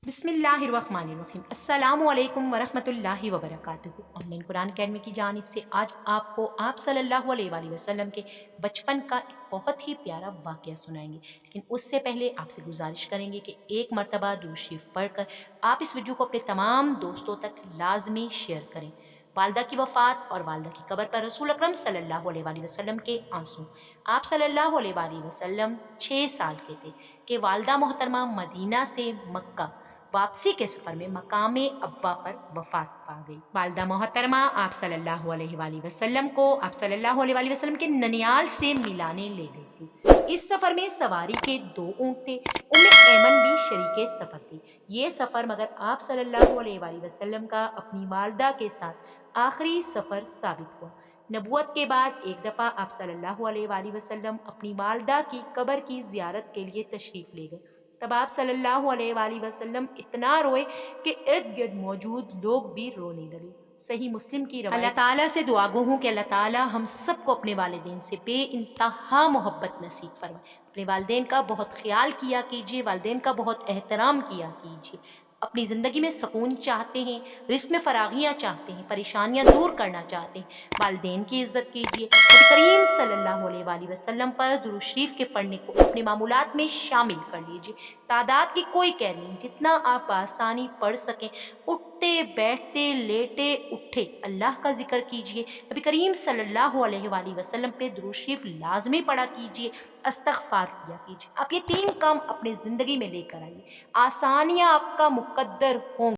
बिस्मिल्लाहिर्रहमानिर्रहीम। अस्सलामु अलैकुम वरहमतुल्लाहि वबरकातुहू। ऑनलाइन कुरान अकेडमी की जानिब से आज आपको आप सल्लल्लाहु अलैहि वसल्लम के बचपन का एक बहुत ही प्यारा वाक़या सुनाएंगे। लेकिन उससे पहले आपसे गुजारिश करेंगे कि एक मरतबा दुरूद शरीफ पढ़कर आप इस वीडियो को अपने तमाम दोस्तों तक लाजमी शेयर करें। वालदा की वफ़ात और वालदा की कब्र पर रसूल अकरम सल्लल्लाहु अलैहि वसल्लम के आंसू। आप सल्लल्लाहु अलैहि वसल्लम 6 साल के थे कि वालदा मोहतरमा मदीना से मक्का वापसी के सफर में मकामे अब्वा पर वफात पा गई। वालदा मोहतरमा आप सल्लल्लाहु अलैहि वसल्लम को आप सल्लल्लाहु अलैहि वसल्लम के ननियाल से मिलाने ले गई थी। इस सफर में सवारी के 2 ऊँट थे। उम्मे ऐमन भी शरीके सफर थी। ये सफर मगर आप सल्लल्लाहु अलैहि वसल्लम का अपनी वालदा के साथ आखिरी सफर साबित हुआ। नबूवत के बाद एक दफ़ा आप सल्लल्लाहु अलैहि वसल्लम अपनी वालदा की कब्र की ज़ियारत के लिए तशरीफ़ ले गए। तब आप सल्लल्लाहु अलैहि वसल्लम इतना रोए कि इर्द गिर्द मौजूद लोग भी रोने लगे। सही मुस्लिम की रवायत। अल्लाह ताला से दुआ गो हूँ कि अल्लाह ताला हम सबको अपने वालिदैन से बेइंतहा मोहब्बत नसीब फरमाए। अपने वालिदैन का बहुत ख्याल किया कीजिए, वालिदैन का बहुत एहतराम किया कीजिए। अपनी ज़िंदगी में सुकून चाहते हैं, रिज़्क़ में फरागियाँ चाहते हैं, परेशानियाँ दूर करना चाहते हैं, वालिदैन की इज़्ज़त कीजिए। नबी करीम सल्लल्लाहु अलैहि वसल्लम पर दुरूद शरीफ के पढ़ने को अपने मामूलात में शामिल कर लीजिए। तादाद की कोई कैद नहीं, जितना आप आसानी पढ़ सकें। उठते बैठते लेटे उठे अल्लाह का जिक्र कीजिए। नबी करीम सल्लल्लाहु अलैहि वसल्लम पे दुरूद शरीफ लाजमी पढ़ा कीजिए, इस्तग़फ़ार किया कीजिए। आप ये 3 काम अपनी ज़िंदगी में लेकर आइए, आसानियाँ आपका मुक़द्दर होंगी।